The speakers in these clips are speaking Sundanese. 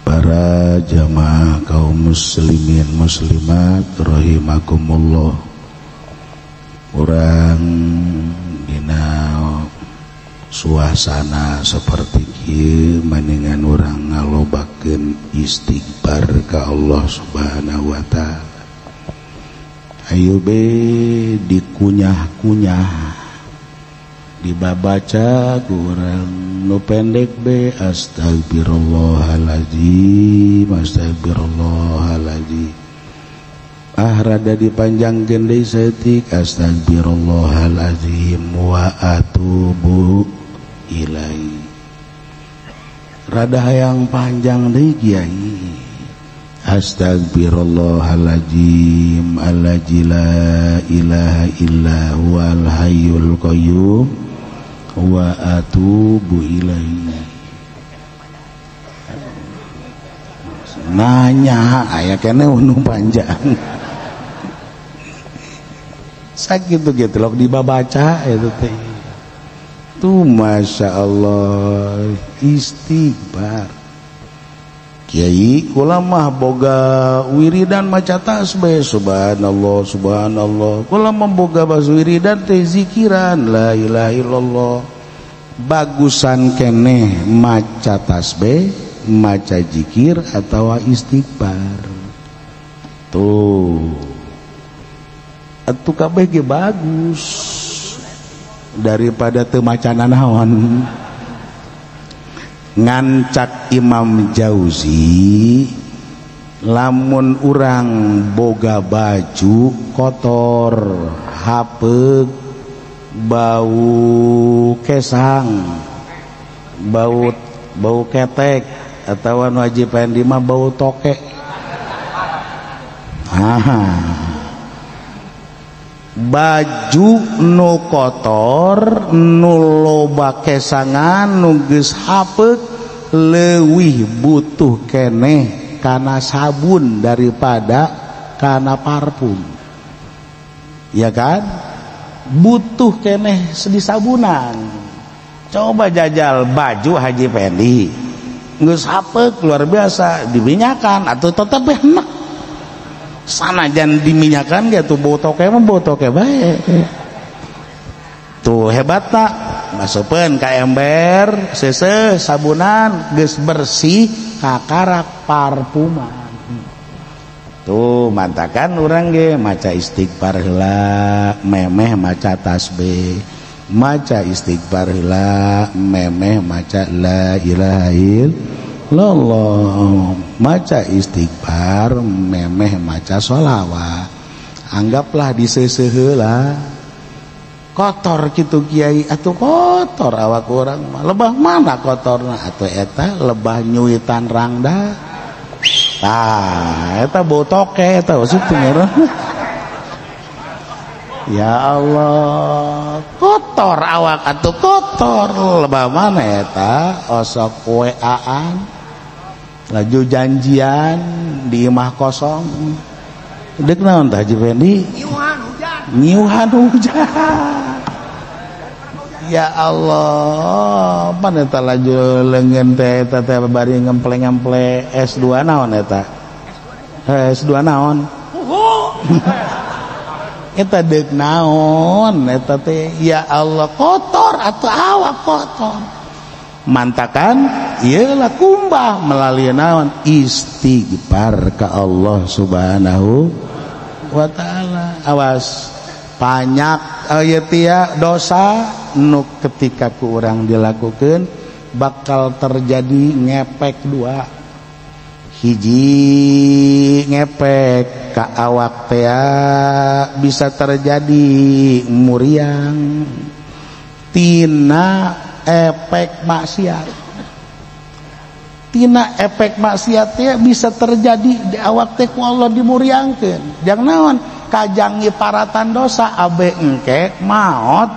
Para jamaah kaum muslimin muslimat rahimakumullah, urang dina suasana seperti ieu mendingan urang ngalobakeun istighfar ka Allah Subhanahu wa taala. Ayo be dikunyah-kunyah, dibabaca kurang nu pendek be astagfirullahaladzim, astagfirullahaladzim. Rada dipanjangkeun deui saeutik astagfirullahaladzim wa atubu ilaihi. Rada hayang panjang deui kiai. Astagfirullahaladzim alladzi la ilaha illa huwal hayyul qayyum wa atubu ilaihi. Nanya aya keneh nu panjang. Sakitu gitu log dibabaca eta teh. Tuh masya Allah istighfar. Kiai kula mah boga wiridan maca tasbih subhanallah subhanallah. Kula mah boga bas wiridan teh zikiran la ilaha illallah. Bagusan keneh maca tasbih, maca zikir atawa istighfar. Tuh atuh kabeh ge bagus daripada teu maca nanaon. Ngancak Imam Jauzi, lamun urang boga baju kotor, hapeug, bau kesang, bau ketek, atawa nu aji pendi mah bau toke. Baju nu kotor, nu loba kesangan, nu geus hapeug leuwih butuh keneh kana sabun daripada kana parfum. Ya kan? Butuh keneh disabunan. Coba jajal baju Haji Pendi geus hapeug luar biasa diminyakan atuh tetep enak. Sanajan diminyakan ge tuh bau toke mah bau toke bae. Tuh hebatna maseukeun ka ember seuseuh sabunan geus bersih kakarak parfuman. Tuh mantakan urang ge maca istighfar heula, memeh maca tasbih, maca istighfar heula, memeh maca la ilaha illallah, maca istighfar, memeh maca sholawat. Anggaplah diseuseuh heula. Kotor kitu kiai atuh kotor awak urang mah. Lebah mana kotorna atuh eta lebah nyuitan rangda. Tah eta bau toke eta maksudna. Ya Allah, kotor awak atuh kotor. Lebah mana eta osok weaan laju janjian di imah kosong. Deuk naon tah Haji Fendi? Nyiuhan hujan. Ya Allah, pan eta laju leungeun teh eta teh bari ngemple-ngemple S2 naon eta? S2 naon? Eta deuk naon eta teh? Ya Allah, kotor atuh awak kotor. Mantakan ieu lah kumbah melalui naon? Istighfar ka Allah Subhanahu wa taala. Awas banyak aya tia dosa nu ketika ku urang dilakukeun bakal terjadi ngepek dua. Hiji ngepek ka awak teh bisa terjadi muriang tina efek maksiat. Tina efek maksiat teh bisa terjadi di awak teh ku Allah dimuriangkeun. Jang naon? Kajang paratan dosa abe engke maot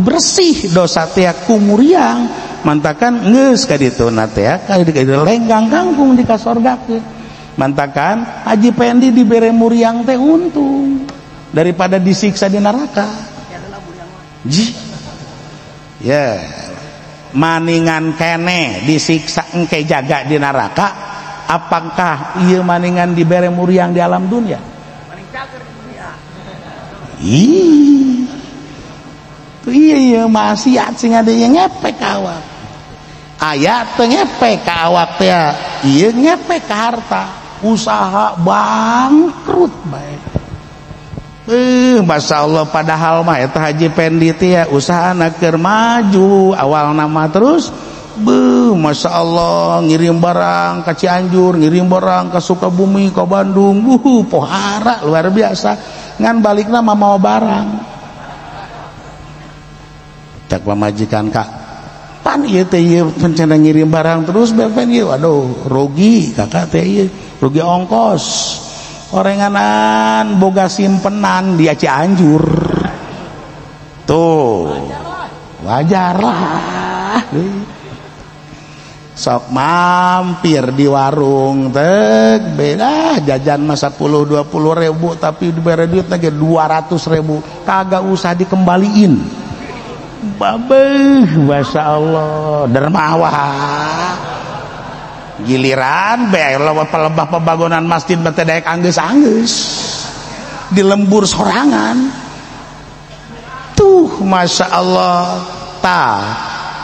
bersih dosa teh ku muriang. Mantakan geus ka ditu na teh ka lenggang kangkung dikasorgakeun. Mantakan Haji Pendi dibere muriang teh untung daripada disiksa di neraka. Ya, maningan kene disiksa engke jaga di neraka apakah ieu maningan dibere muriang di alam dunia? Ih, iya maksiat sing ada yang ngepek ka awak. Aya teu ngepek ka awak teh, ieu ngepek ka harta, usaha bangkrut bae. Masya Allah, padahal mah eta Haji Pendi teh ya usahana keur maju, awal nama terus Masya Allah ngirim barang ke Cianjur, ngirim barang ke Sukabumi, ke Bandung, pohara luar biasa. Ngan balikna mah mau barang. Tak pamajikan kak, pan ieu teh ieu pencana ngirim barang terus bepen ieu, aduh rugi kakak teh ieu, rugi ongkos. Orenganan boga simpenan di Cianjur. Tuh. Wajar lah. Sok mampir di warung teh beda jajan mah 10-20 ribu tapi dibere duit lagi 200 ribu kagak usah dikembaliin. Babeh, Masya Allah, dermawan. Giliran bae lebah pebangunan masjid bete daek anggeus-anggeus di lembur sorangan tuh Masya Allah tah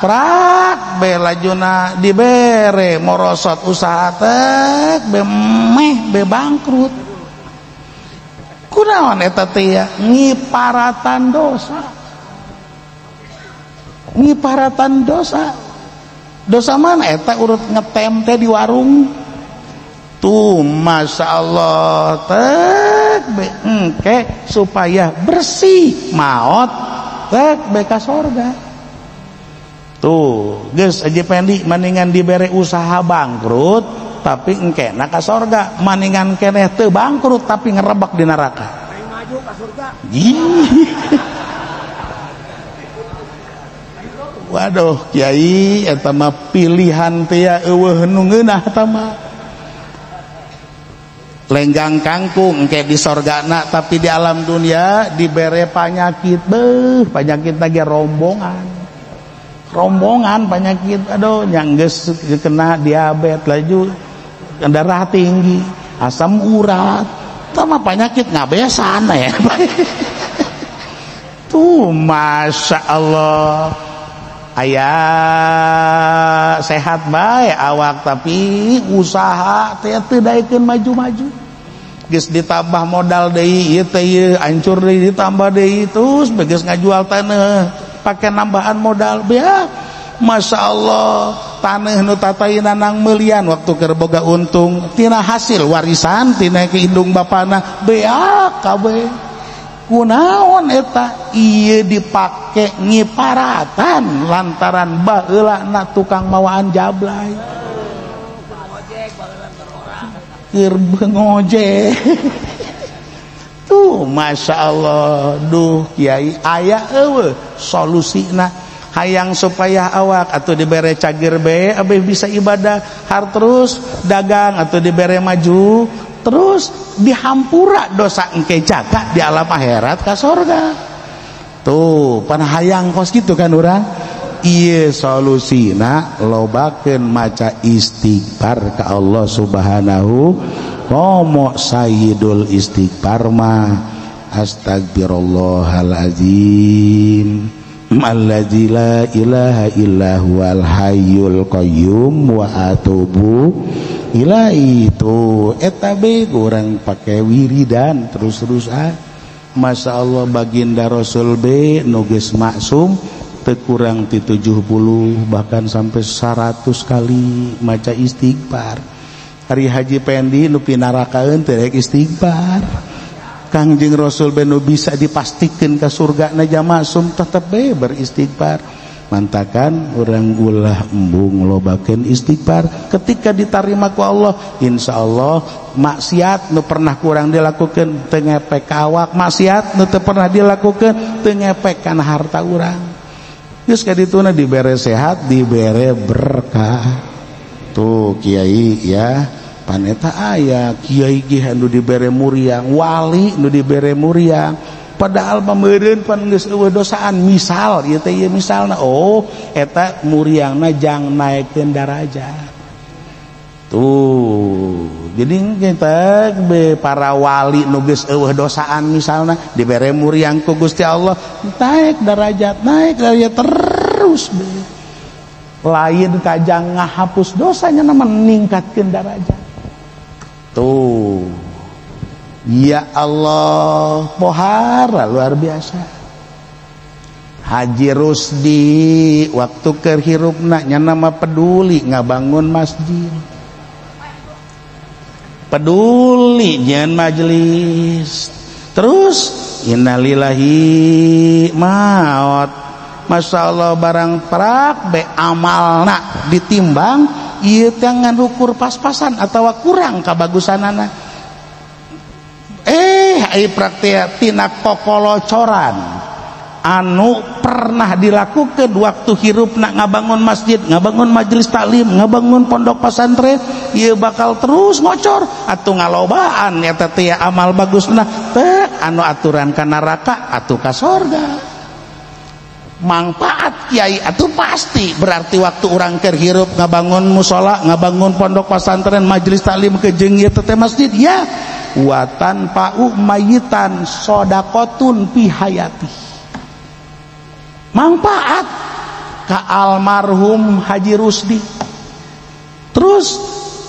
prak bae lajuna dibere morosot usaha teh be bangkrut kunaon eta teh ya ngiparatan dosa dosa mana eta urut ngetem teh di warung tuh Masya Allah tek engke supaya bersih maot tek beka sorga tuh geus Haji Pendi maningan dibere usaha bangkrut tapi engke na ka sorga maningan keneh teu bangkrut tapi ngerebek di neraka maju ka surga. Waduh Kiai eta mah pilihan teh eueuh nu ngeunah eta mah lenggang kangkung engke di sorgana tapi di alam dunia dibere penyakit penyakit lagi rombongan penyakit aduh yang geus kena diabetes laju darah tinggi asam urat eta mah penyakit ngabesan ya tuh Masya Allah aya sehat bae awak tapi usaha teh teu daekeun maju-maju geus ditambah modal deui ieu teh ieu hancur deui ditambah deui terus begeus ngajual taneuh pake nambahan modal bea Masya Allah taneuh nu tataina nang meulyan waktu keur boga untung tina hasil warisan tina ke indung bapana bea kabeh kunaon eta ieu dipake ngiparatan lantaran baheulana tukang mawaan jablay keur ngojek tuh Masya Allah duh Kiai aya eueuh solusina hayang supaya awak atau dibere cager bae abeh bisa ibadah har terus dagang atau dibere maju terus dihampura dosa engke jaga di alam akhirat ka sorga tuh pan hayang kos gitu kan urang ieu solusina lobakeun maca istighfar ka Allah Subhanahu komo sayyidul istighfar mah astagfirullahalazim alladzi la ilaha illa huwal hayyul qayyum wa atubu ilaihi itu eta be urang pake wiridan terus-terusan Masya Allah baginda Rasul be nu geus maksum teu kurang ti 70 bahkan sampai 100 kali maca istighfar hari Haji Pendi nu pinarakaeun teh rek istighfar Kangjeng Rasul be nu bisa dipastikeun ka surga na jamaah maksum tetep be beristighfar mantakan orang ulah embung lobakeun istighfar ketika diterima ku Allah insyaallah maksiat nu pernah kurang dilakukeun teu ngepek ka awak maksiat nu teu pernah dilakukeun teu ngepek kana harta urang geus kadituna dibere sehat dibere berkah tuh Kiai ya pan eta aya kiai ge nu dibere muriang wali nu dibere muriang padahal pameureun pan geus eueuh dosaan misal ieu teh ieu misalna eta muriangna jang naekeun darajat tuh jadi kita be para wali nu geus eueuh dosaan misalna dibere muriang ku Gusti Allah naik derajat terus be lain kajang ngahapus dosanya nama meningkatkeun derajat tuh ya Allah pohara luar biasa. Haji Rusdi waktu keur hirupna nya nama peduli ngabangun masjid, peduli nyen majelis, terus innalillahi maot, masya Allah barang perak be amalna ditimbang ieu teh ngukur pas-pasan atawa kurang kabagusanana ai praktek tina kokolocoran anu pernah dilakukan waktu hirupna ngabangun masjid, ngabangun majelis taklim, ngabangun pondok pesantren, ieu bakal terus ngocor atuh ngalobaan eta teh amal bagusna teh anu aturan ka neraka atuh ka sorga. Manfaat kiai atuh pasti berarti waktu urang keur hirup ngabangun musola, ngabangun pondok pesantren, majelis taklim ke jeung ieu teh masjid ya wa tanfa'u mayitan shadaqatun fi hayati. Manfaat ka almarhum Haji Rusdi, terus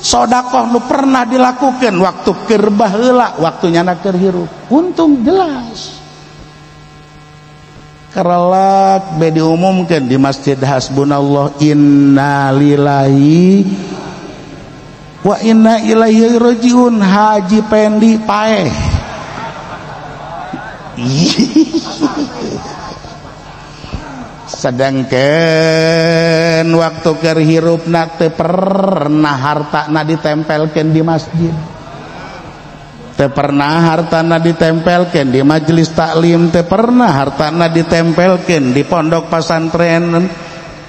sodakoh nu pernah dilakukan waktu keur baheula waktunya na keur hirup untung jelas karelak be diumumkeun di Masjid Hasbunallah inna lillahi wa inna ilaihi rajiun Haji Pendi paeh sedangkan waktu keur hirupna teu pernah hartana ditempelkeun di masjid, teu pernah hartana ditempelkeun di majelis taklim, teu pernah hartana ditempelkeun di pondok pesantren,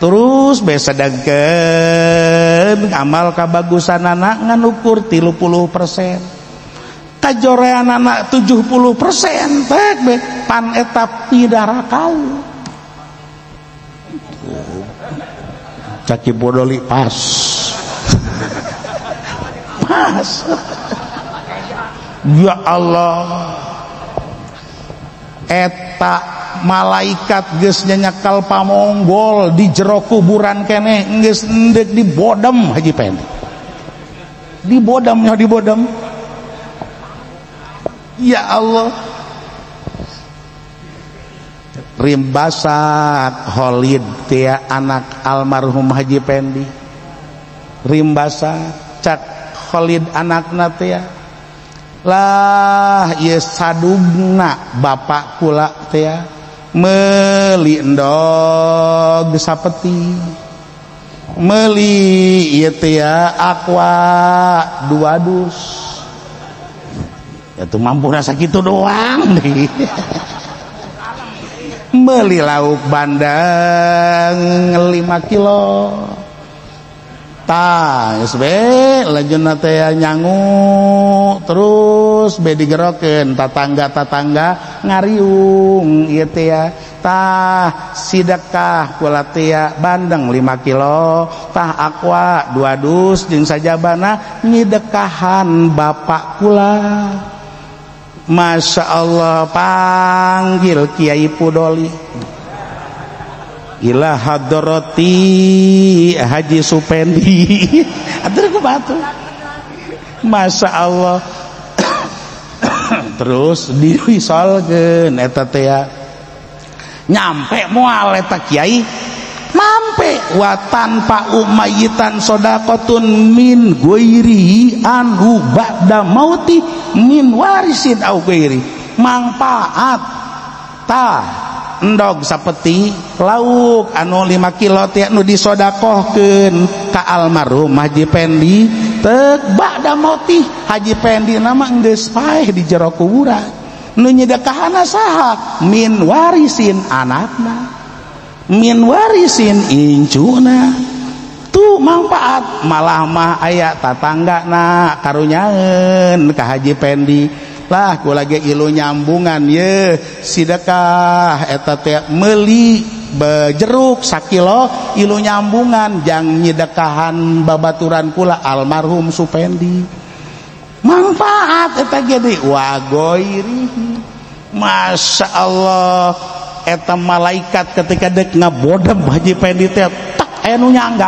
terus be sedangkan amal kabagusanana ngan ukur 30%, kajoreanana 70% teh be pan eta pidarakal. Caki bodoli pas ya Allah eta malaikat geus nyanyakal pamonggol di jero kuburan keneh geus endek dibodem Haji Pendi dibodem ya Allah rimbasak Khalid tia anak almarhum Haji Pendi rimbasak cak Khalid anakna tia lah ieu sadugna bapak kula tia meuli endog sapeti meuli ieu tia aqua 2 dus atuh mampuna sakitu doang deui meuli lauk bandeng 5 kilo tah geus be lajeunna teh nyangu terus be digerokeun tatangga ngariung ieu teh tah sidekah kula teh bandeng 5 kilo tah aqua 2 dus jeung sajabana nyidekahan bapak kula. Masya Allah panggil Kiai Pudoli ila hadrati Haji Supendi atur ku batu Masya Allah terus diwisolkeun eta teh nyampe moal eta kiai mampe wa tanpa umayitan sodaqatun min ghairi anhu ba'da mauti min warisin au ghairi manfaat tah endog sapeti lauk anu 5 kilo teh nu disodakohkeun ka almarhum Haji Pendi teu ba'da mauti Haji Pendi nama geus paeh di jero kuburan nu nyedekahana saha min warisin anakna min warisin incuna tuh manfaat malah mah aya tatanggana karunyaeun ka Haji Pendi lah kula ge ilu nyambungan ye sidekah eta teh meuli jeruk 1 kilo ilu nyambungan jang nyedekahan babaturan kula almarhum Supendi manfaat eta gede wa goirihi. Masya Allah, eta malaikat ketika dek ngabodem Haji Pendi teh tak aya nu nyangga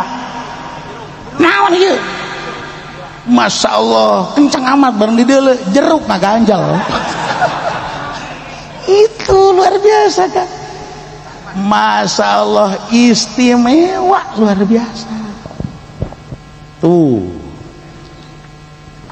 naon ieu. Masya Allah kencang amat bareng di deuleu jeruk ngaganjal. Itu luar biasa kan. Masya Allah istimewa luar biasa. Tuh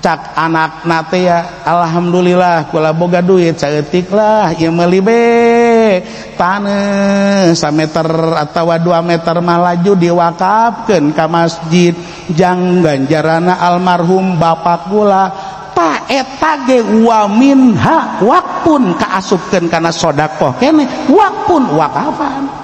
cak anak nate ya alhamdulillah kula boga duit saeutik lah ieu meuli be taneuh 1 meter atawa 2 meter mah laju diwakafkeun ka masjid jang ganjarana almarhum bapak kula ta eta ge wa minha waqfun kaasupkeun kana sedekah keneh waqfun wakafan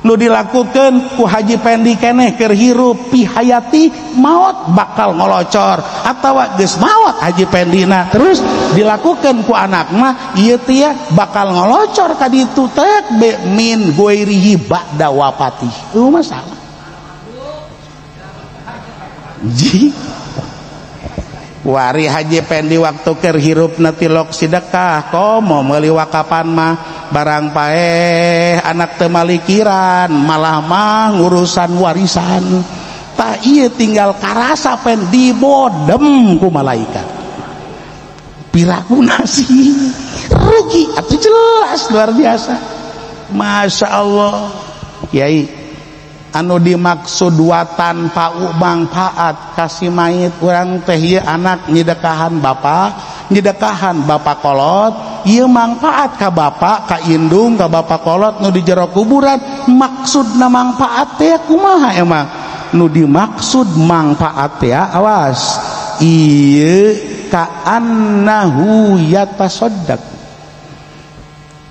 nu dilakukan ku Haji Pendi keneh keur hirup pihayati maot bakal ngolocor atawa geus maot Haji Pendina terus dilakukan ku anak mah ieu teh bakal ngolocor ka ditu teh be min goirihi ba'da wafati. Itu masalah ji wari Haji Pendi waktu keur hirupna tilok sedekah komo meuli wakapan mah barang paeh anak teu malikiran malah mah ngurusan warisan tah ieu tinggal karasa pen dibodem ku malaikat piraguna sih rugi atuh jelas luar biasa. Masya Allah Kiai anu dimaksud watan pau manfaat kasih mayit urang teh ieu anak nyedekahan bapak kolot ieu manfaat ka bapak ka indung ka bapak kolot nu di jero kuburan maksudna manfaat teh kumaha emang nu dimaksud manfaat teh awas ieu ka annahu yatasaddaq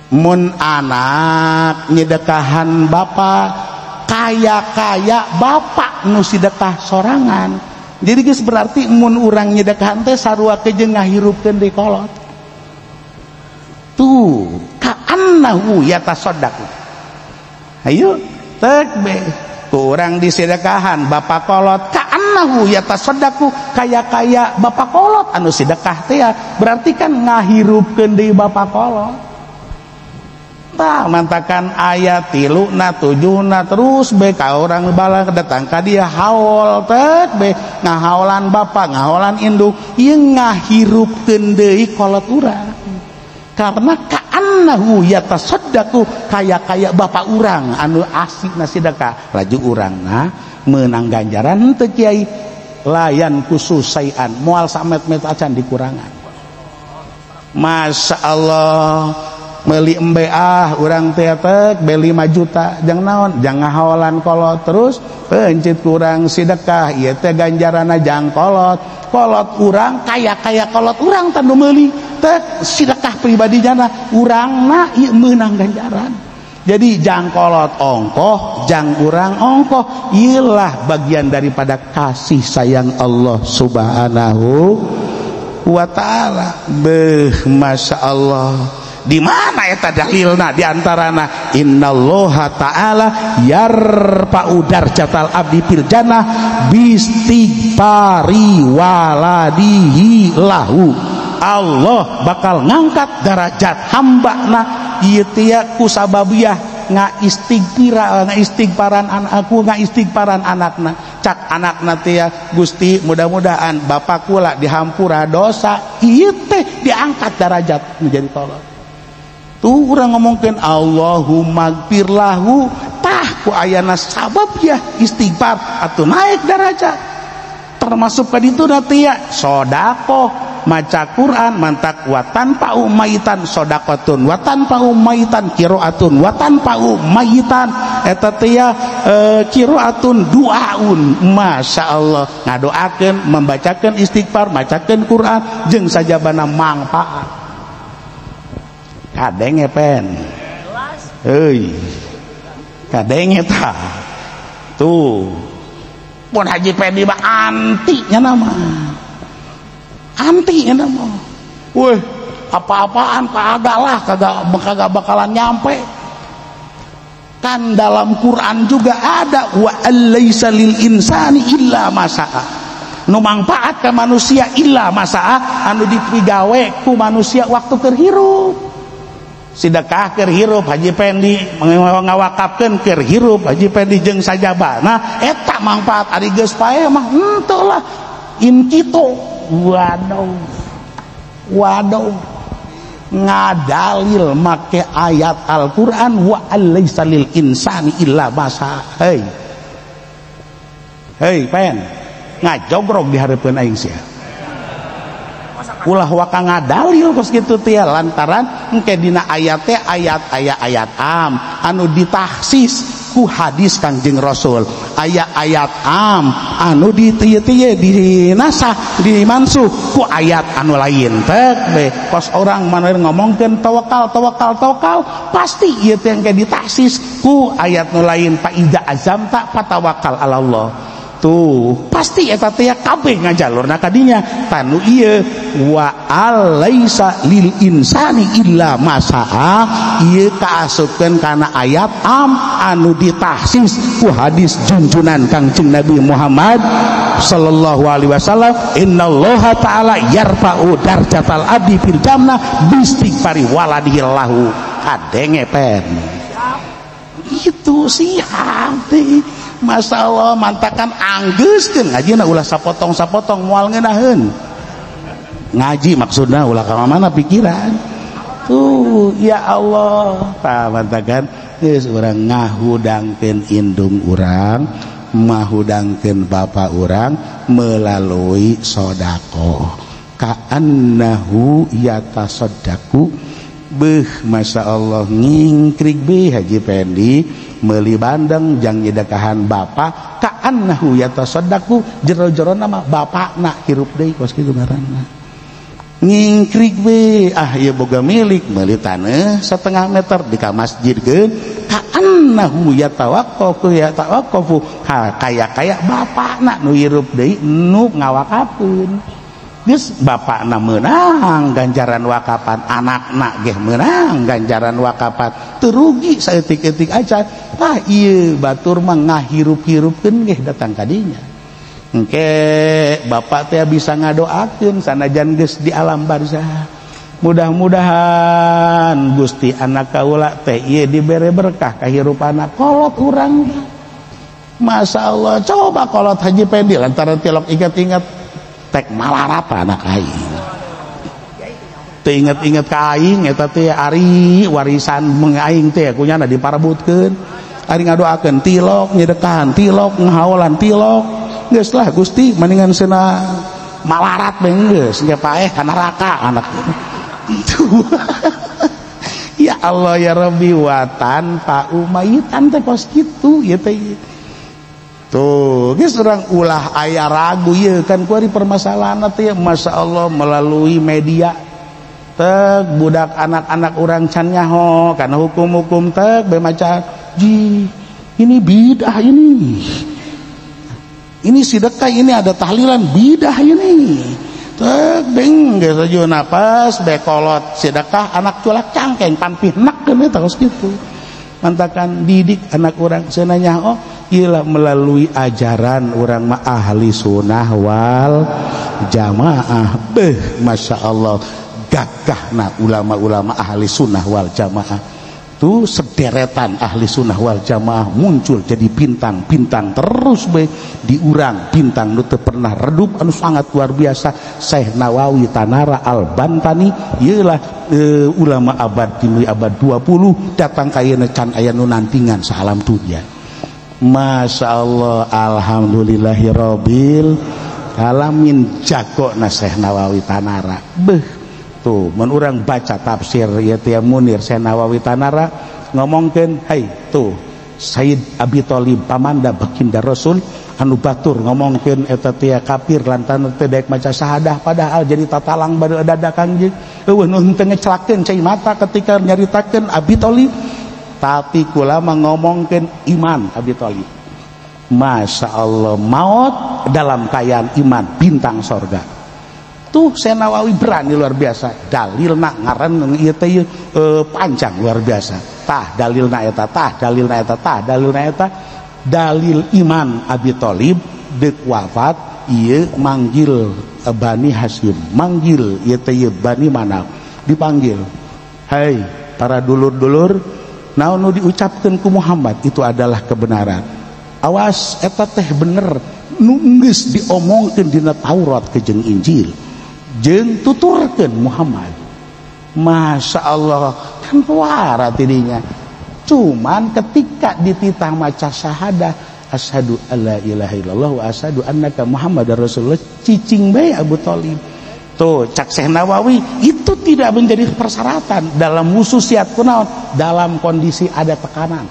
mun anak nyedekahan bapak kaya bapak nu sedekah sorangan jadi geus berarti mun urang nyedekahan teh sarua kejeung ngahirupkeun di kolot tuh ka annahu yatasaddaq. Ayo tek be ku urang disedekahan bapak kolot ka annahu yatasaddaq kaya bapak kolot anu sedekah teh berarti kan ngahirupkeun deui bapak kolot. Tah mantakan ayat 3na 7na terus be ka urang bala datang ka dia haul tek be ngahaolan bapak ngahaolan induk ieu ngahirupkeun deui kolot urang karena ka'annahu yatasaddaqu kaya bapak urang anu asina sedekah laju urangna meunang ganjaran teu Kiai layan khusus sayan moal samet-met acan dikurangan. Masya Allah meuli embe urang teh beli 5 juta jang naon jang ngahaolan kolot terus pencit kurang sedekah ieu teh ganjarana jang kolot urang kaya kolot urang teh nu meuli teh sedekah pribadinya urangna ieu meunang ganjaran. Jadi jang kolot ongkoh jang urang ongkoh ieulah bagian daripada kasih sayang Allah Subhanahu wa taala. Masya Allah. Di mana eta dalilna di antarana innallaha ta'ala yarfa'u darjatal abdi fil jannah bistighfari waladihi lahu. Allah bakal ngangkat derajat hambana ieu teh ku sababiyah ngaistigfaran anakna cak anakna teh Gusti mudah-mudahan bapak kula dihampura dosa ieu teh diangkat derajat menjadi kolot. Tuh urang ngomongkeun Allahumma gfirlahu tah ku ayana sabab ya istighfar atuh naik derajat termasuk ka ditu teh ya sedekah maca Quran mantak wa tanfa'u maitan shadaqatun wa tanfa'u maitan qiraatun wa tanfa'u maitan eta teh ya qiraatun duaun. Masya Allah ngadoakeun membacakeun istighfar macakeun Quran jeung sajabana manfaat kadenge pen euy kadenge tah tuh mun Haji Pendi mah anti nya nama weh apa-apaan kagak bakalan nyampe kan dalam Quran juga ada wa allaisa lil insani illa ma sa'a nu mangpaat ka manusia illa masaah anu dipigawe ku manusia waktu keur hirup. Sedekah keur hirup Haji Pendi ngawakafkeun keur hirup Haji Pendi jeung sajabana eta mangpaat ari geus pae mah henteu lah in kitu. Waduh ngadalil make ayat Al-Qur'an wa alaysa lil insani illa ma sa'a. Hei pen ngajogrog di hareupeun aing sia ulah waka ngadalil kos kitu teh lantaran engke dina ayat teh ayat am anu ditahsis ku hadis Kangjeng Rasul, ayat am anu ditieu-tieu dinasah dimansuh ku ayat anu lain teh be kos orang mana ngomongkeun tawakal pasti ieu teh engke ditahsis ku ayat nu lain fa iza azamta fatawakal ala Allah. Tuh pasti eta teh kabeh ngajalurna ka dinya tanu ieu wa alaysa lil insani illa ma sa'a ieu kaasupkeun kana ayat am anu ditahsis ku hadis junjunan Kangjeng Nabi Muhammad sallallahu alaihi wasallam innallaha ta'ala yarfa'u darjatal abdi fil jannah bistighfari waladihi lahu kadenge pen itu siap teh. Masya Allah mantakan anggeuskeun ngajina ulah sapotong moal ngeunaheun ngaji maksudna ulah ka mana pikiran tuh ya Allah tah mantakan geus urang ngahudangkeun indung urang mahudangkeun bapa urang melalui sodako ka'annahu yatasaddaqu beuh Masya Allah ngingkrig beuh Haji Pendi meuli bandeng jang nyedekahan bapa ka'annahu yatasaddaqu jero-jero nama bapakna hirup deui kos kitu ngaranna ngingkrig we ieu boga milik meuli taneuh 1/2 meter di ka masjidkeun ka'annahu yatawaqqafu kaya bapakna nu hirup deui nu ngawakafkeun geus bapakna meunang ganjaran wakapan anakna ge meunang ganjaran wakapan teu rugi saeutik-eutik acan tah ieu batur mah ngahirup-hirupkeun ge datang ka dinya engke bapak teh bisa ngadoakeun sanajan geus di alam barzah mudah-mudahan Gusti anak kaula teh ieu dibere berkah kahirupanna kolot urang Masya Allah coba kolot Haji Pendi lantaran tilok ingat-ingat tek malarat anak aing teu inget-inget ka aing eta teh ari warisan mengaing teh kunyana diparebutkeun ari ngadoakeun tilok nyedekahan tilok ngahaolan tilok geus lah Gusti mendingan cenah malarat bae geus nya paeh ka neraka anak itu ya Allah ya Rabbi watan pa umayitan teh kos kitu ieu teh tuh geus urang ulah aya ragu ieu kan kuari permasalahan teh Masya Allah melalui media teh budak anak-anak urang can nyaho kana hukum-hukum teh bae maca ji ini bidah ini sedekah ini ada tahlilan bidah ini teh beng geus aja napas bae kolot sedekah anak culak cangkeng pan pihnakeun eta kos kitu mantakan didik anak urang cenah nyaho ialah melalui ajaran orang mah ahli sunnah wal jamaah Masya Allah gagahna ulama-ulama ahli sunnah wal jamaah tuh sederetan ahli sunnah wal jamaah muncul jadi bintang-bintang terus di urang bintang nu teu pernah redup anu sangat luar biasa Syekh Nawawi Tanara Al-Bantani ialah ulama abad 20 datang ka ieu can aya nu nantingan salam dunya Masya Allah alhamdulillahirabbil alamin jagona Syekh Nawawi Tanara tuh mun urang baca tafsir ieu teh Munir Syekh Nawawi Tanara ngomongkeun hai tuh Sayyid Abi Thalib pamanda baginda Rasul anu batur ngomongkeun eta teh kafir lantaran teh daek maca syahadah padahal jadi tatalang bade dada Kangjeng eueuh nu teu ngecelakeun cai mata ketika nyaritakeun Abi Thalib tapi kulama ngomongkeun iman Abi Thalib Masya Allah maut dalam kayaan iman bintang sorga tuh Syekh Nawawi berani luar biasa dalilna ngaran ieu teh panjang luar biasa tah dalilna eta dalil iman Abi Thalib deuk wafat ieu manggil Bani Hasyim, manggil ieu teh Bani Manaf, dipanggil, hai para dulur-dulur, naon nu diucapkeun ku Muhammad itu adalah kebenaran. Awas eta teh bener nu geus diomongkeun dina Taurat ke jeung Injil, jeung tuturkeun Muhammad. Masya Allah, kan puara tidinya. Cuman ketika dititah maca syahadah, asyhadu alla ilaha illallah wa asyhadu annaka Muhammadar Rasulullah, cicing bae Abu Thalib. Tuh cak Syekh Nawawi, itu tidak menjadi persyaratan dalam khususiat kunaon, dalam kondisi ada tekanan.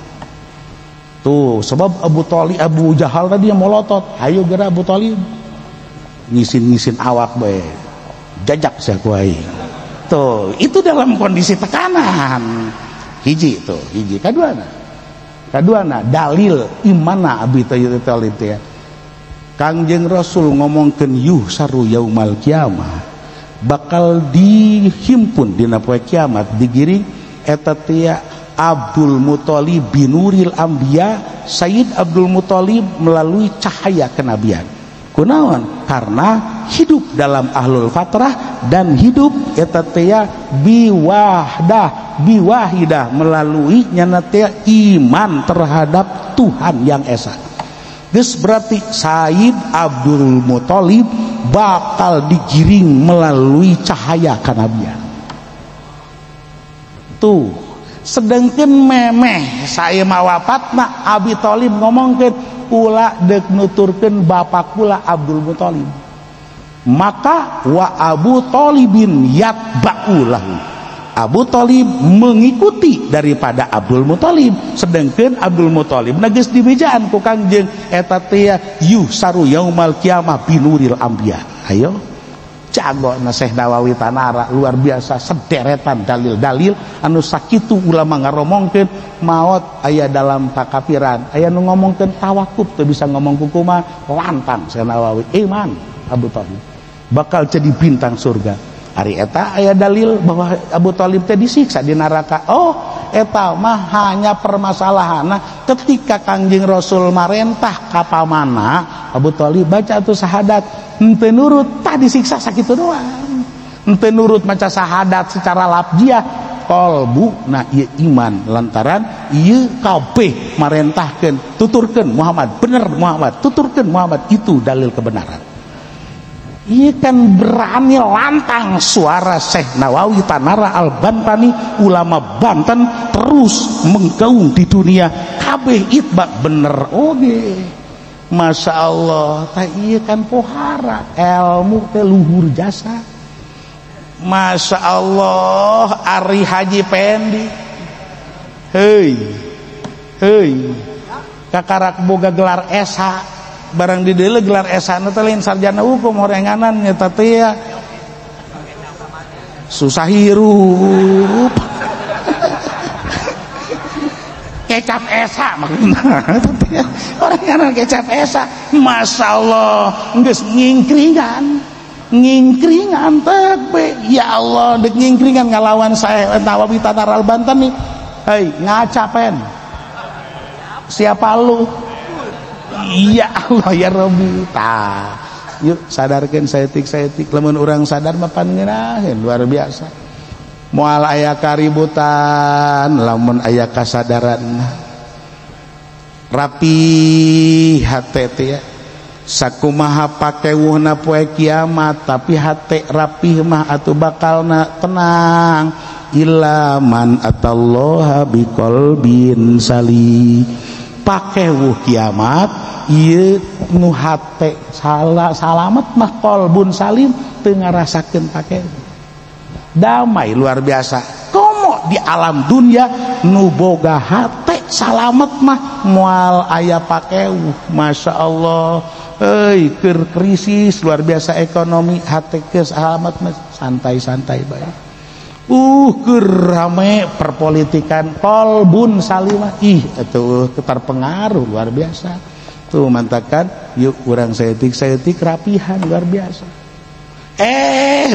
Tuh sebab Abu Jahal tadi yang molotot, ayo geura Abu Thalib, ngisin awak bae, jajak sia ku aing. Tuh itu dalam kondisi tekanan. Hiji tuh, hiji. Kaduana dalil imana Abi Thalib teh. Kangjeng Rasul ngomongkeun yuhsaru yaumal kiamah, bakal dihimpun dina poe kiamat, digiring eta teh Abdul Muthalib binuril anbiya, Sayyid Abdul Muthalib melalui cahaya kenabian. Kunaon? Karena hidup dalam ahlul fatrah dan hidup eta teh biwahidah melalui nyana teh iman terhadap Tuhan yang esa. Geus berarti Sayyid Abdul Muthalib bakal digiring melalui cahaya kenabian. Tuh sedangkan memeh saya mawapatna Abi Thalib ngomongkeun kula dek nuturkeun bapak kula Abdul Muthalib, maka wa Abu Thalibin yatba'u lahu, Abu Thalib mengikuti daripada Abdul Muthalib. Sedangkan Abdul Muthalib geus dibejaan ku Kangjeng eta teh yuhsaru yaumal kiamah binuril anbiya. Ayo jago na Syekh Nawawi Tanara, luar biasa sederetan dalil-dalil anu sakitu ulama ngaromongkeun maot aya dalam kakafiran, aya nu ngomongkeun tawakuf teu bisa ngomong kumaha, lantang Syekh Nawawi iman Abu Thalib bakal jadi bintang surga. Ari eta aya dalil bahwa Abu Thalib teh disiksa di neraka. Oh eta mah hanya permasalahanna ketika Kangjeng Rasul marentah ka pamana, Abu Thalib baca tuh syahadat, henteu nurut tah disiksa sakitu doang. Henteu nurut maca syahadat secara lafziah, qalbu na ieu iman lantaran ieu kabeh marentahkeun tuturkeun Muhammad, bener Muhammad, tuturkeun Muhammad, itu dalil kebenaran. Iya kan berani lantang suara Syekh Nawawi Tanara Al-Bantani, ulama Banten terus menggaung di dunia kabeh itbak bener oge. Masya Allah, tak iya kan pohara ilmu teh luhur jasa. Masya Allah, Ari Haji Pendi, hei kakarak boga gelar SH, barang di deule gelar S1 teh lain sarjana hukum orenganan nyata teh susah hirup. Kecap esa maksudna orenganan kecap esa. Masya Allah geus ngingkringan teh ya Allah dek ngingkringan ngalawan saya Nawawi Tanara Al-Bantani. Hei ngacapen siapa lu? Ya Allah ya Rabbi. Tah yuk sadarkeun saeutik lamun urang sadar mah pangeunaaheun luar biasa. Moal aya kaributan lamun aya kasadaran rapi hate teh ya. Sakumaha pakewuhna poe kiamat tapi hate rapih mah atuh bakalna tenang. Ilaman atallaha biqalbin salim. Pakewuh kiamat ieu nu hate salamet mah qalbun salim teu ngarasakeun pakewuh. Damai luar biasa. Komo di alam dunia nu boga hate salamet mah moal aya pakewuh. Masya Allah. Keur krisis luar biasa ekonomi hate ke salamet mah santai-santai bae. Keur rame perpolitikan qalbun salimah atuh terpengaruh luar biasa. Tuh mantakan yuk urang saeutik rapihan luar biasa.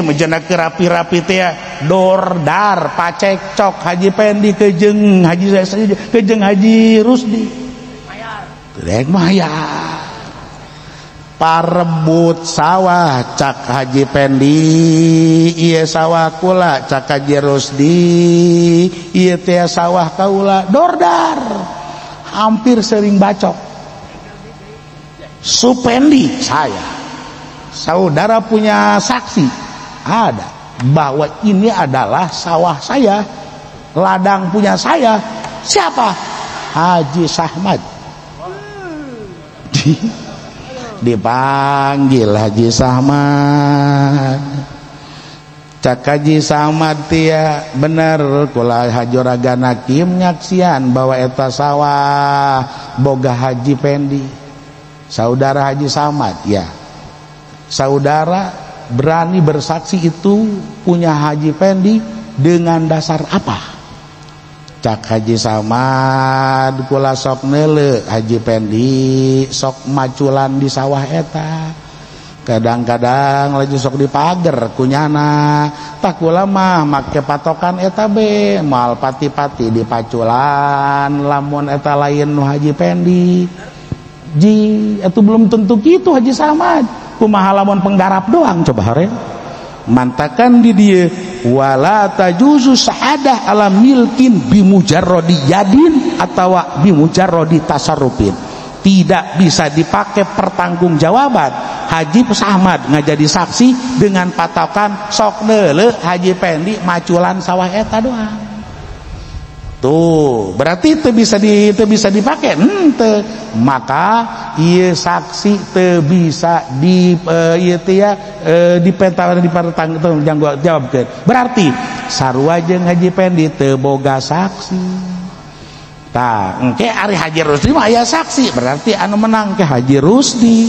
Menjana ke rapi-rapi teh dordar pacekcok Haji Pendi kejeng Haji Rusdi. Mayar. parebut sawah cak Haji Pendi ieu sawah kula cak Haji Rusdi ieu teh sawah kaula dordar hampir sering bacok Supendi saya saudara punya saksi ada bahwa ini adalah sawah saya ladang punya saya siapa Haji Sahmad dipanggil Haji Sahmad cak Haji Sahmad tia bener kula Hajoragan Hakim nyaksian bahwa eta sawah boga Haji Pendi saudara Haji Sahmad ya saudara berani bersaksi itu punya Haji Pendi dengan dasar apa cak Haji Samad kula sok neule Haji Pendi sok maculan di sawah eta kadang-kadang lagi sok dipager kunyana tak kula mah make patokan eta be mal pati-pati di paculan lamun eta lain nu Haji Pendi ji itu belum tentu gitu Haji Samad kumaha lamun penggarap doang coba hare mantakan di dia wala tajuzu sahadah ala milkin bimujarrodi yadin atau bimujarrodi tasarrufin tidak bisa dipakai pertanggungjawaban Haji Sahmad ngajadi saksi dengan patokan sok neule Haji Pendi maculan sawah eta doang tuh berarti itu bisa dipakai henteu maka ieu saksi teu bisa di ieu teh ya dipertanggungjawabkeun berarti sarua jeung Haji Pendi teu boga saksi tah engke ari Haji Rusdi mah aya saksi berarti anu menang ke Haji Rusdi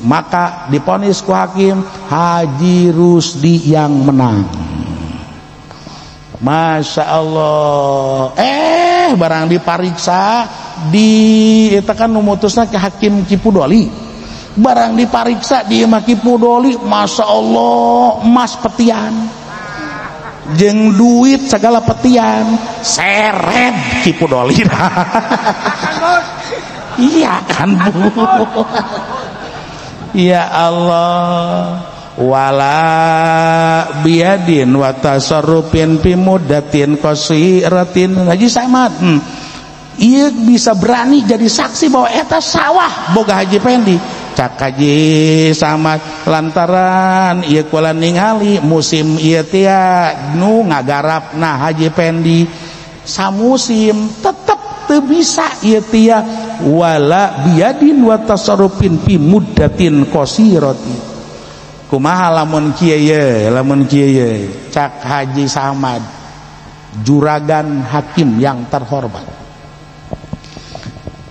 maka diponis ku hakim Haji Rusdi yang menang. Masya Allah barang dipariksa di itu kan memutusnya ke Hakim Cipudoli barang dipariksa di Imam Cipudoli Masya Allah emas petian jeung duit segala petian seret Cipudoli iya kan Bu ya Allah wala biadin wa tasarrufin fi muddatin qasiratin Haji Samad ieu bisa berani jadi saksi bahwa eta sawah boga Haji Pendi cak Haji Samad lantaran ieu kula ningali musim ieu teh nu ngagarapna Haji Pendi samusim tetep teu bisa ieu teh wala biadin wa tasarrufin fi muddatin qasiratin kumaha lamun kieu cak Haji Samad juragan hakim yang terhormat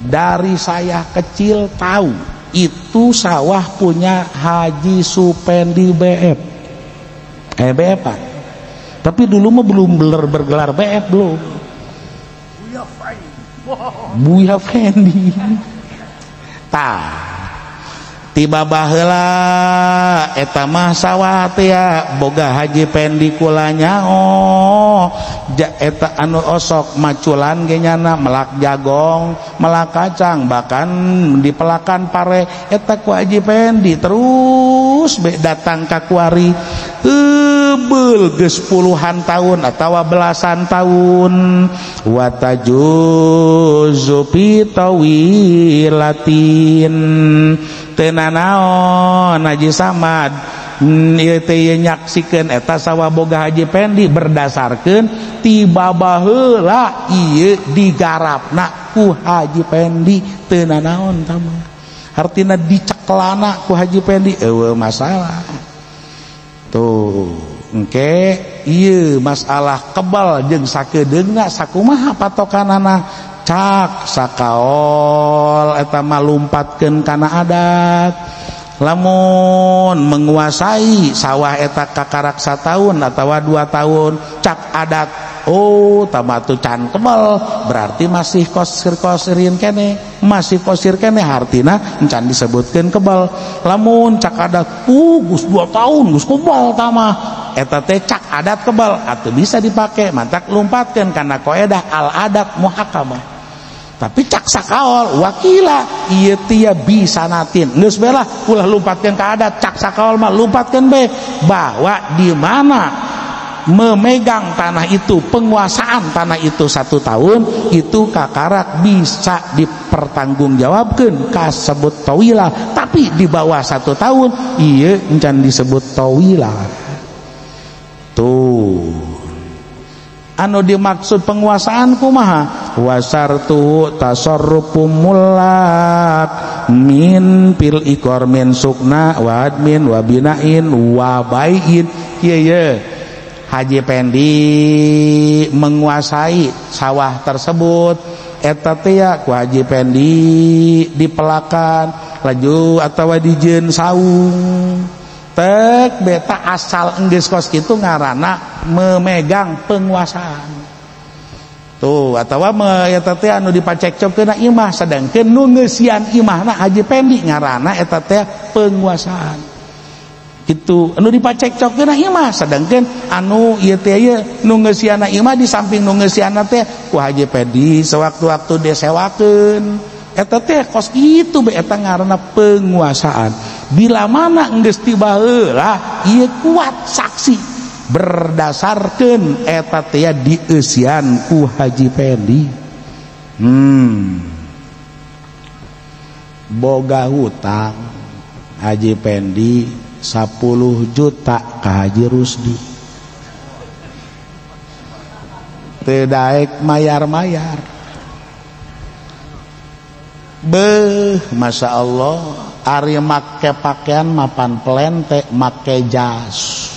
dari saya kecil tahu itu sawah punya Haji Supendi BF BF Pak tapi dulu mah belum bergelar BF belum Buya Fendi tah tiba baheula eta mah sawah teh ya boga Haji Pendi kulanya eta anu osok maculan ge nyana melak jagong melak kacang bahkan dipelakan pare eta ku Haji Pendi terus datang ka kuari beul geus puluhan tahun atawa belasan tahun wa tajuzu pitawilatin tenanaon Haji Samad ieu teh nyaksikeun eta sawah boga Haji Pendi berdasarkeun tiba baheula ieu digarapna ku Haji Pendi teu nanaon tama artina diceklana ku Haji Pendi eueuh masalah tuh engke ieu masalah kebal jeung sakedeungna sakumaha patokanana cak sakaol eta mah lumpatkeun kana adat lamun menguasai sawah eta kakarak sataun atawa 2 tahun cak adat tamatu can kebal berarti masih kosir-kosirin kene masih kosir kene hartina encan disebutkeun kebal lamun cak adat geus 2 tahun geus kebal tama eta teh cak adat kebal atuh bisa dipake mantak lumpatkeun kana qaedah al adat muhakamah tapi cak sakaol wakila ieu teh bisa natin geus belah ulah lumpatkeun ka adat cak sakaol mah lumpatkeun be bahwa di mana memegang tanah itu penguasaan tanah itu 1 tahun itu kakarak bisa dipertanggungjawabkeun kasebut tawilah tapi di bawah 1 tahun ieu encan disebut tawilah tuh anu dimaksud penguasaan kumaha wasartu tasarrufu mulak min pil ikor min sukna wa admin wa binain wa baiin ieu Haji Pendi menguasai sawah tersebut eta teh ku Haji Pendi dipelakan laju atawa dijieun saung tek beta asal enggeus kos kitu ngaranna memegang penguasaan tuh atawa eta teh anu dipacekcokkeun imah sedangkeun nu ngeusian imahna Haji Pendi ngaranna eta teh penguasaan itu anu dipacekcokkeun imah sedangkeun anu ieu teh nu ngeusianna imah di samping nu ngeusianna teh ku Haji Pendi sewaktu-waktu disewakeun eta teh kos kitu be eta ngaranna penguasaan bila mana geus tiba heula ieu kuat saksi berdasarkeun eta teh dieusian ku Haji Pendi boga hutang Haji Pendi 10 juta ka Haji Rusdi teu daek mayar-mayar beuh Masya Allah ari make pakaian mapan pelente make jas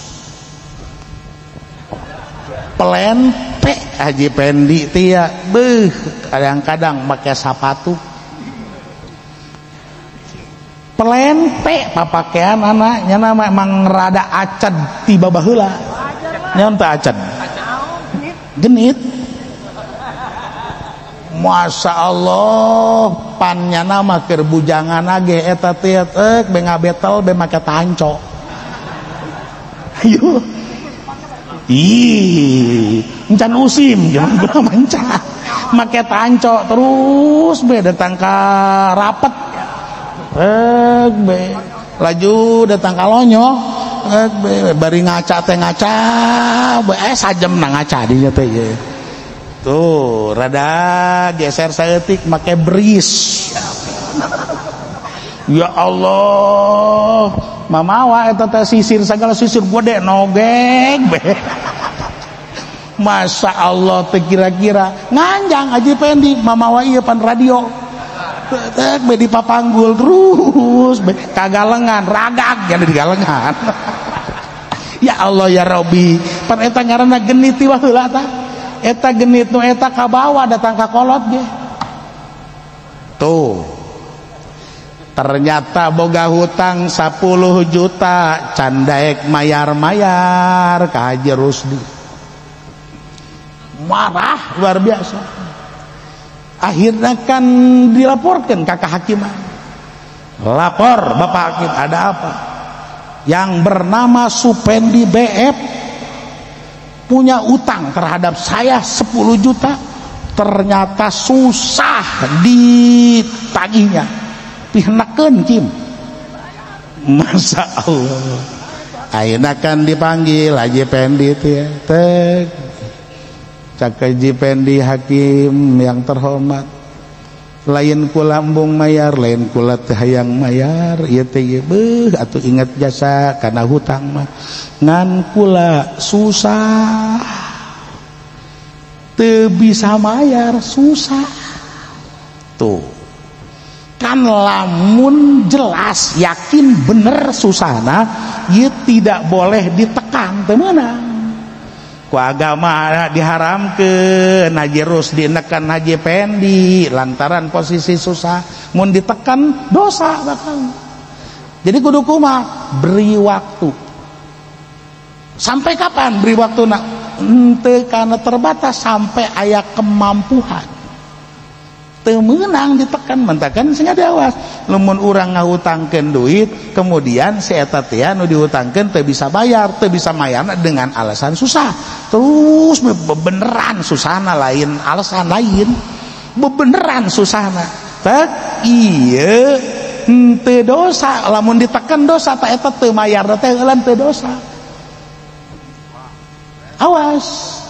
pelente Haji Pendi tia beuh kadang-kadang make sapatu pelente papakean anaknya nama emang rada acad tiba baheula nyaon teh acad genit Masya Allah pannya nama keur bujangan age eta teh be ngabetel be make tanco ayo ih encan usim jangan gua manca make tanco terus be datang ka rapet be laju datang ka lonyo be bari ngaca teh ngaca be sajem na ngaca dinya teh ye tuh rada geser saeutik make bris ya Allah mamawa eta teh sisir segala sisir gede nogeg be Masya Allah teh kira-kira nganjang Haji Pendi mamawa ieu pan radio tek be dipapanggul terus be kagalengan ragak jadi digalengan ya Allah ya Rabbi pan eta ngaranna genit ti heula tah eta genit nu eta kabawa datang ka kolot ge tuh ternyata boga hutang 10 juta can daek mayar-mayar ka Haji Rusdi marah luar biasa akhirnya kan dilaporkan ke kehakiman lapor Bapak Hakim ada apa yang bernama Supendi BF punya utang terhadap saya 10 juta ternyata susah ditagihnya pihnakeun Kim Masya Allah akhirnya kan dipanggil Haji Pendi teh Cak Haji Pendi Hakim yang terhormat lain kula embung mayar lain kula teh hayang mayar ieu teh beuh atuh inget jasa kana hutang mah ngan kula susah teu bisa mayar susah tuh kan lamun jelas yakin bener susahna ieu tidak boleh ditekan teu meunang ku agama diharamkeun Haji Rusdi nekan Haji Pendi lantaran posisi susah mun ditekan dosa bakal jadi kudu kumaha beri waktu sampai kapan beri waktu nak henteu kana terbatas sampai aya kemampuan teu meunang ditekan mentakan cenah dewas lamun urang ngahutangkeun duit kemudian si eta teh anu dihutangkeun teu bisa bayar teu bisa mayarna dengan alasan susah terus beneran susahna lain alasan lain bebeneran susahna tak iya henteu dosa lamun ditekan dosa tak eta teu mayar teh euleun teu dosa. Awas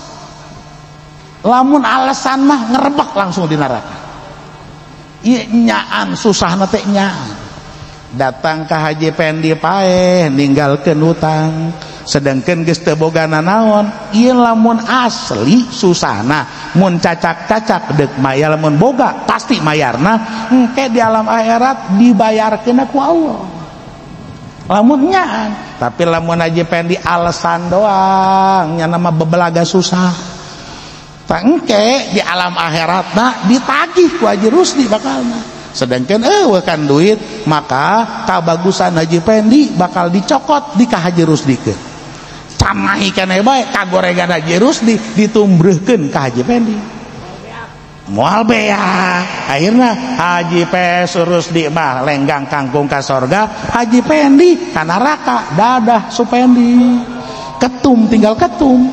lamun alasan mah ngerebek langsung di neraka. Ieu nyaan susahna teh nyaan. Datang ke Haji Pendi paeh ninggalkeun hutang sedangkan geus teu boga nanaon. Ieu lamun asli susahna mun cacak-cacak deuk mayar lamun boga pasti mayarna engke di alam akhirat dibayarkeun ku Allah lamun nyaan. Tapi lamun Haji Pendi alasan doang nya nama bebelaga susah tak engke di alam akhiratna ditagih ku Haji Rusdi bakalna. Sedangkan kan duit maka kabagusan Haji Pendi bakal dicokot di ka Haji Rusdi ke camahi keneh bae kagorengan Haji Rusdi ditumbreukkeun ka Haji Pendi moal beak. Akhirna Haji Rusdi mah lenggang kangkung ka sorga, Haji Pendi ka neraka. Dadah Supendi ketum tinggal ketum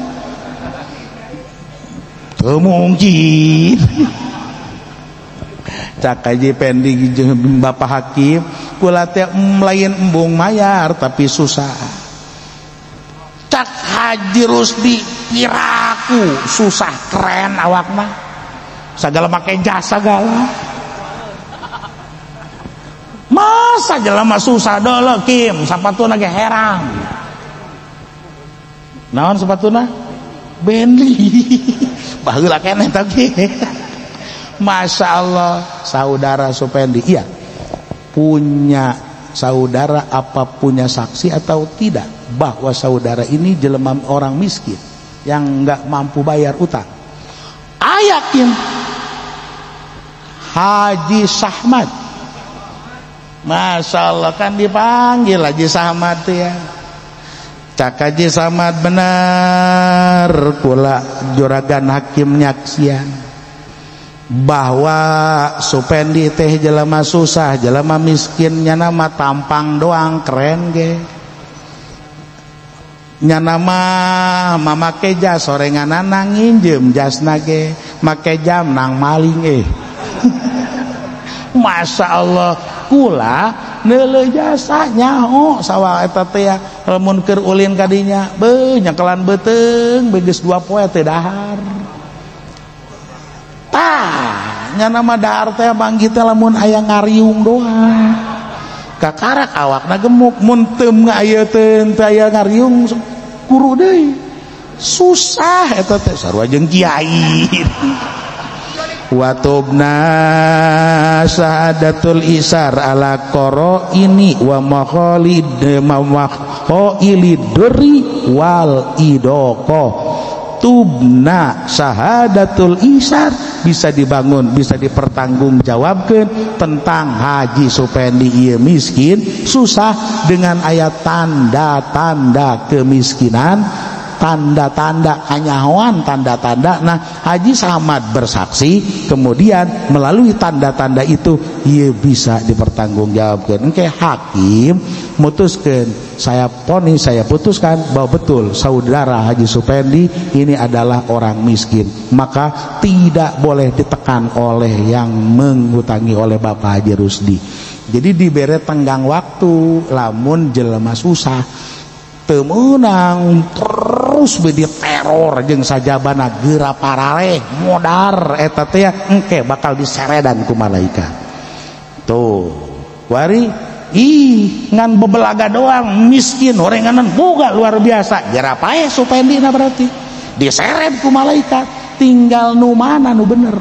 teu mungkin. Cak Haji Pendi jeung Bapak Hakim kula teh lain embung mayar tapi susah. Cak Haji Rusdi piraku susah keren awakna sagala make jasa segala. Masa jelema susah dolo Kim sapatuna ge herang. Naon sapatuna? Bentley. Baheula keneh tadi. Masya Allah saudara Supendi iya punya saudara apa punya saksi atau tidak bahwa saudara ini jelema orang miskin yang nggak mampu bayar utang. Ayakin Haji Sahmad, Masya Allah kan dipanggil Haji Sahmad ya. Cak Haji Sahmad benar kula juragan hakim nyaksian bahwa Supendi teh jelema susah, jelema miskinnya nama tampang doang keren ge. Nya nama mamake jas sorenganana nginjem jasna ge, make jam nang maling Masya Allah kula neuleuh jasa nyaho sawa eta teh lamun keur ulin ka dinya beuh nyakelan beuteung begeus 2 poe teh dahar. Nya nama dahar teh banggih teh lamun aya ngariung doang. Kakarak awakna gemuk mun teu aya teu aya ngariung kuru deui. Susah eta teh sarua jeung kiai. Wa tubna syahadatul isar ala qara ini wa maqalid maqailid durri wal idaqah. Tubna syahadatul isar bisa dibangun, bisa dipertanggungjawabkan tentang Haji Supendi ieu miskin susah dengan ayat tanda-tanda kemiskinan, tanda-tanda anyahoan, tanda-tanda. Nah Haji Sahmad bersaksi kemudian melalui tanda-tanda itu ia bisa dipertanggungjawabkan. Engke hakim mutuskan, saya putuskan bahwa betul saudara Haji Supendi ini adalah orang miskin, maka tidak boleh ditekan oleh yang menghutangi oleh Bapak Haji Rusdi. Jadi diberi tenggang waktu lamun jelema susah teu meunang terus bedi teror jeung sajabana geura paraleh modar eta teh engke bakal diseredan ku malaikat. Tuh wari ngan bebelaga doang miskin orenganan boga luar biasa geura pae Supendina berarti diseret ku malaikat tinggal nu mana nu bener.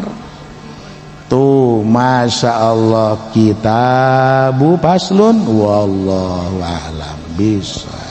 Tuh Masya Allah kitabu faslun wallahu a'lam bishawab.